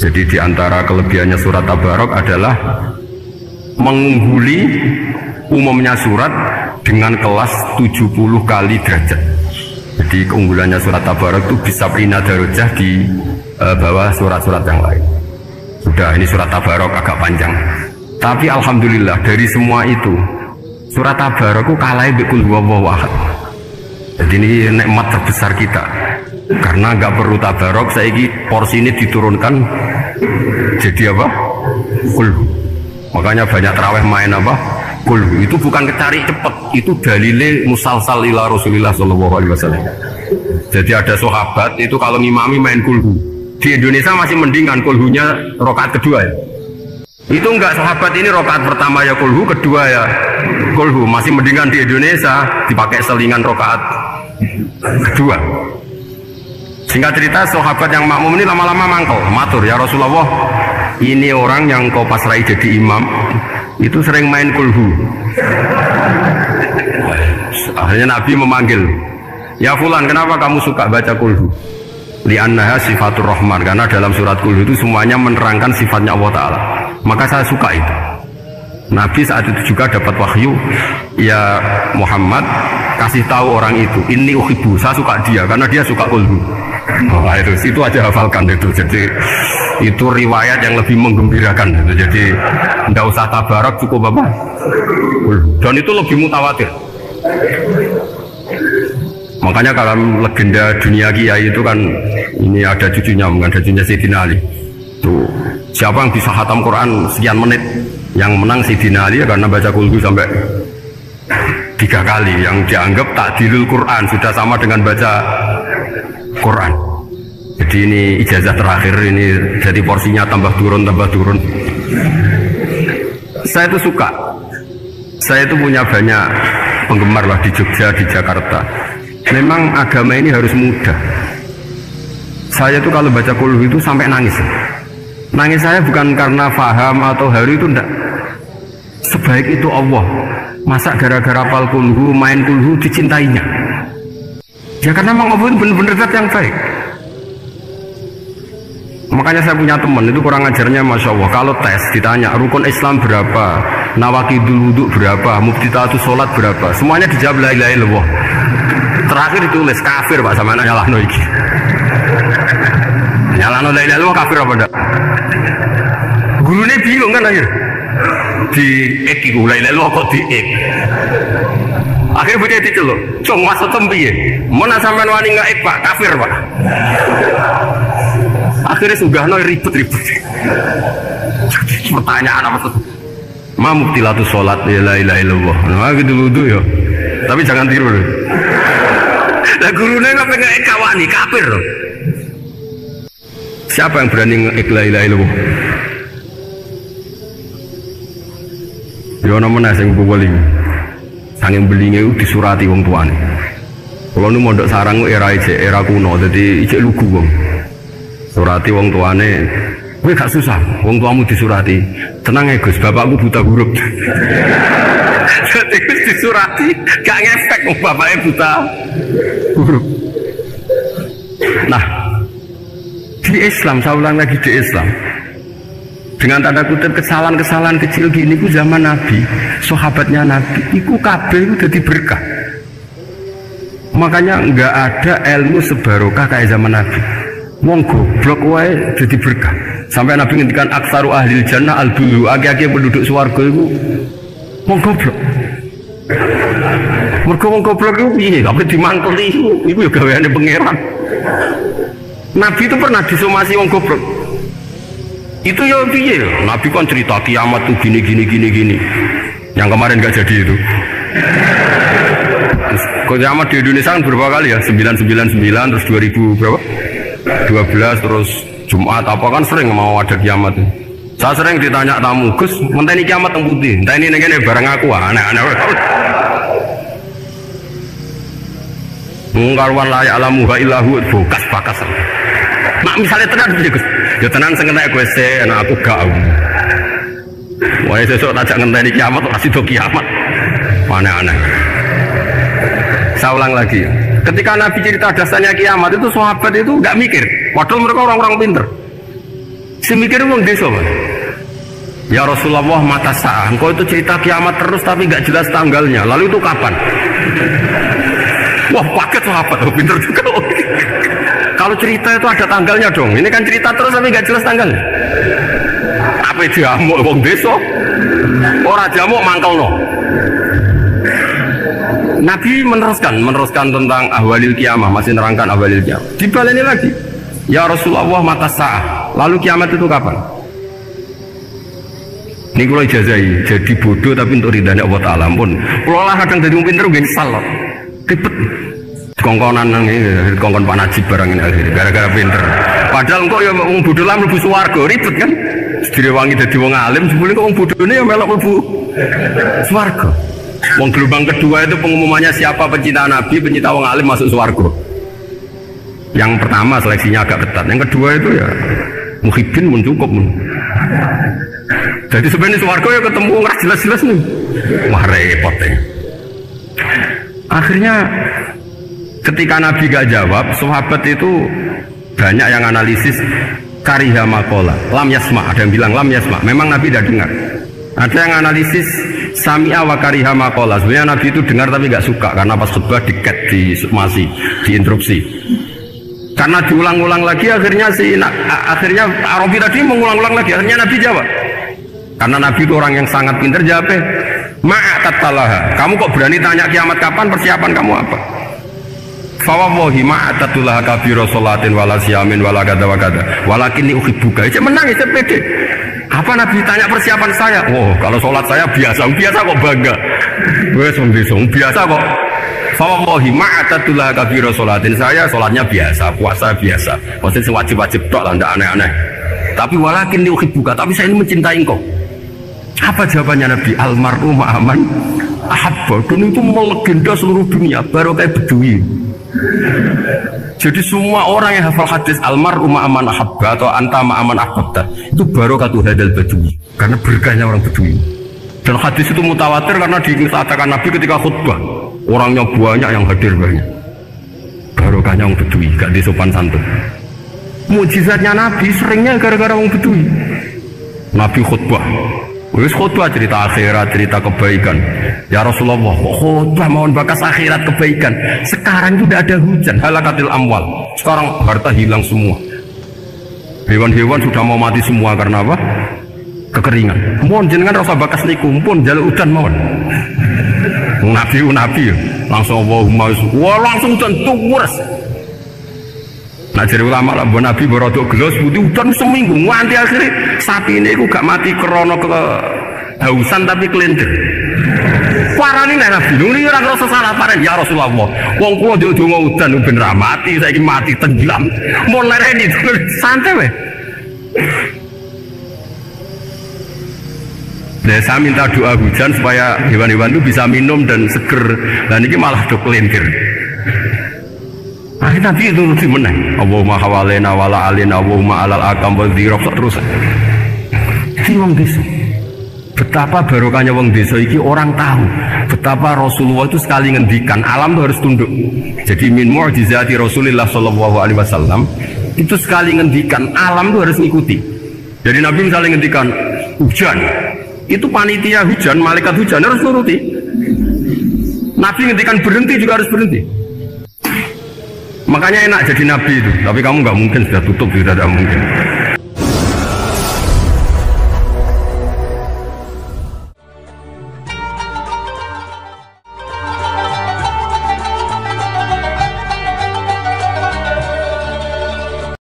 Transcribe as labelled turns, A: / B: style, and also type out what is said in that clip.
A: Jadi di antara kelebihannya surat Tabarok adalah mengungguli umumnya surat dengan kelas 70 kali derajat. Jadi keunggulannya surat Tabarok itu bisa pindah darajah di bawah surat-surat yang lain. Sudah, ini surat Tabarok agak panjang. Tapi alhamdulillah dari semua itu surat Tabarok itu kalah bi qul huwallahu ahad. Jadi ini nikmat terbesar kita. Karena nggak perlu Tabarok, saiki porsi ini diturunkan jadi apa? Qul. Makanya banyak tarawih main apa? Qul. Itu bukan kecari cepet, itu dalile musalsal ila Rasulillah sallallahu alaihi wasallam. Jadi ada sahabat itu kalau ngimami main kulhu. Di Indonesia masih mendingan kulhunya rakaat kedua ya. Itu enggak, sahabat ini rakaat pertama ya kulhu, kedua ya kulhu. Masih mendingan di Indonesia dipakai selingan rakaat kedua. Singkat cerita, sahabat yang makmum ini lama-lama mangkel, matur, ya Rasulullah, ini orang yang kau pasrai jadi imam itu sering main kulhu. Akhirnya Nabi memanggil, ya fulan, kenapa kamu suka baca kulhu? Li'annaha sifatur rahman, karena dalam surat kulhu itu semuanya menerangkan sifatnya Allah Ta'ala. Maka saya suka itu. Nabi saat itu juga dapat wahyu, ya Muhammad, kasih tahu orang itu, ini uhibbu, saya suka dia karena dia suka kulhu. Nah, itu aja hafalkan itu. Jadi itu riwayat yang lebih menggembirakan gitu. Jadi tidak usah Tabarok, cukup apa? Dan itu lebih mutawatir. Makanya kalau legenda dunia kiai itu kan, ini ada cucunya, bukan ada cucunya Sayyidina Ali. Tuh, siapa yang bisa khatam Quran sekian menit, yang menang Sayyidina Ali ya, karena baca kulhu sampai 3 kali. Yang dianggap takdilul Quran, sudah sama dengan baca Quran. Jadi ini ijazah terakhir, ini jadi porsinya tambah turun. Saya itu suka. Saya itu punya banyak penggemar lah di Jogja, di Jakarta. Memang agama ini harus mudah. Saya itu kalau baca kulhu itu sampai nangis. Nangis saya bukan karena faham atau haru, itu enggak. Sebaik itu Allah. Masa gara-gara hafal kulhu, main kulhu dicintainya? Ya karena memang Allah itu benar-benar zat yang baik. Makanya saya punya teman itu kurang ajarnya, masya Allah. Kalau tes ditanya rukun Islam berapa, nawaqidul wudhu berapa, muftitatus sholat berapa, semuanya dijawab la ilaha illallah. Terakhir ditulis kafir pak, sama anak nyalahno iki. Nyalahno la ilaha illallah kafir apa enggak? Gurunya bingung kan akhir. Di ek iku la ilaha illallah kok di ek. Akhirnya bocah diceluk, "Cung maksud piye? Mana sampean wani ek Pak, kafir Pak." Akhirnya sugahno ribut-ribut. Pertanyaan apa tuh? Ma mubtilatus sholat ya la ilaha illallah. Nah gitu wudu ya. Tapi jangan tiru. Lah gurune kok pengen ek wani kafir. Siapa yang berani ngek la ilaha illallah? Yo namanya sing bali. Sanging belinge disurati wong tuane. Kalau nu mondok sarang era kuno, jadi ijek lugu wong. Surati wong tuane, kowe gak susah, wong tuamu disurati. Tenang ya Gus, bapakku buta huruf. Jadi disurati, gak ngefek wong bapaknya buta huruf. Nah, di Islam, saya ulang lagi di Islam. Dengan tanda kutip kesalahan-kesalahan kecil gini ku zaman Nabi, sahabatnya Nabi, iku kabeh itu jadi berkah. Makanya nggak ada ilmu sebarokah kayak zaman Nabi. Wong goblok wae jadi berkah. Sampai Nabi ngendikan aksaru ahlil jannah al-bulu, agi-agi penduduk swarga itu wong goblok. Mergo wong goblok itu piye? Kabeh dimangkeli iku ya gaweane pangeran. Nabi itu pernah disomasi wong goblok. Itu ya piye? Nabi kan cerita kiamat tuh gini. Yang kemarin gak jadi itu. Terus kiamat di Indonesia kan berapa kali ya? 999 terus 2000 berapa? 12 terus Jumat apa kan sering mau ada kiamat. Saya sering ditanya tamu, Gus, ngenteni kiamat yang putih. Entah ini ngene bareng aku aneh-aneh. Mungkarwan la ya'lamu illahu bakas. Mak misalnya tenan piye Gus? Ya tenan sing kena gue enak aku gak. Wah sesuk tajak ngenteni kiamat kasih do kiamat. Aneh-aneh. Saya ulang lagi. Ketika Nabi cerita dasarnya kiamat itu sahabat itu nggak mikir. Padahal mereka orang-orang pinter. Semikir wong desa, Pak. Ya Rasulullah, mata sa'ah. Engkau itu cerita kiamat terus tapi nggak jelas tanggalnya. Lalu itu kapan? Wah, paket sahabat, pinter juga. Kalau cerita itu ada tanggalnya dong. Ini kan cerita terus tapi nggak jelas tanggalnya. Apa diamuk wong desa? Ora diamuk mangkelno. Nabi meneruskan tentang ahwalil kiamah, masih nerangkan ahwalil kiamah. Dibaleni lagi. Ya Rasulullah, mata sa'ah. Lalu kiamat itu kapan? Ini kalau ijazai, jadi bodoh tapi untuk ridhanya Allah Ta'ala pun. Kalau lah kadang jadi pinter gini salah. Ribet. Kongkonan ini, kongkon Pak Najib barang ini akhirnya, gara-gara pinter. Padahal engkau ya wong bodoh lah mlebu swarga, ribet kan? Direwangi dadi wong alim, sebelum kok wong bodoh ini ya melok mlebu swarga. Wong gelombang kedua itu pengumumannya siapa pencinta Nabi, pencinta wong alim masuk swarga. Yang pertama seleksinya agak ketat, yang kedua itu ya muhibbin pun cukup. Jadi sebenarnya swarga ya ketemu nggak jelas-jelas nih, wah repot ya. Akhirnya ketika Nabi gak jawab, sahabat itu banyak yang analisis kariha makola, lam yasma, ada yang bilang lam yasma, memang Nabi tidak dengar. Ada yang analisis sami'a wa kariha makola, sebenarnya Nabi itu dengar tapi gak suka karena pas khutbah diket, masih diinterupsi. Karena diulang-ulang lagi akhirnya akhirnya Arabi tadi mengulang-ulang lagi, akhirnya Nabi jawab. Karena Nabi itu orang yang sangat pintar, jawabnya ma'atatalaha, kamu kok berani tanya kiamat kapan, persiapan kamu apa? Fawawahi ma'atatulaha kabiro sholatin wala siyamin wala gada wa gada walakin ni uhibbuka. Itu menang, itu pede. Apa Nabi tanya persiapan saya? Oh, kalau sholat saya biasa kok bangga. Wes biasa kok. Fawawahi ma'atatulaha kabiro sholatin, saya sholatnya biasa, puasa biasa, maksudnya wajib-wajib tok lah, tidak aneh-aneh. Tapi walakin ni uhibbuka, tapi saya ini mencintai engkau. Apa jawabannya Nabi? Almaru ma'aman ahabba. Dan itu melegenda seluruh dunia, baru kayak Bedui. Jadi semua orang yang hafal hadis almaru ma'aman ahabba atau anta ma'aman ahabba itu baru katu hadal Bedui, karena berkahnya orang Bedui. Dan hadis itu mutawatir karena dikatakan Nabi ketika khutbah, orangnya banyak yang hadir banyak. Barokahnya orang Bedui, gak disopan santun. Mujizatnya Nabi seringnya gara-gara orang Bedui. Nabi khutbah, wis khutbah cerita akhirat, cerita kebaikan. Ya Rasulullah, khutbah mohon bakas akhirat kebaikan. Sekarang itu tidak ada hujan, halakatil amwal. Sekarang harta hilang semua. Hewan-hewan sudah mau mati semua karena apa? Kekeringan. Mohon jenengan rasa bakas niku, pun jaluk hujan mohon. Nabi langsung Allahumma, wah langsung tentu wures. Nah jadi ulama lah, Nabi berodok gelos putih hujan seminggu, nganti akhirnya sapi ini aku gak mati krono kehausan tapi kelintir. Parani nih Nabi, ini orang rasa salah parah. Ya Rasulullah, wong kulo diudung hujan ben ra mati, saya mati tenggelam. Mau lereni santai weh. Nah, saya minta doa hujan supaya hewan-hewan itu bisa minum dan seger. Dan ini malah do kelintir. Akhirnya Nabi itu lebih menang. Allahumma hawalena wala alina Allahumma alal akam wa dhirab terus. Ini wong desa. Betapa barokahnya wong desa iki, orang tahu betapa Rasulullah itu sekali ngendikan alam itu harus tunduk. Jadi min mu'jizati Rasulullah sallallahu alaihi wasallam itu sekali ngendikan alam itu harus ngikuti. Jadi Nabi misalnya ngendikan hujan, itu panitia hujan, malaikat hujan harus nuruti. Nabi ngendikan berhenti juga harus berhenti. Makanya enak jadi nabi itu, tapi kamu nggak mungkin, sudah tutup, sudah tidak mungkin.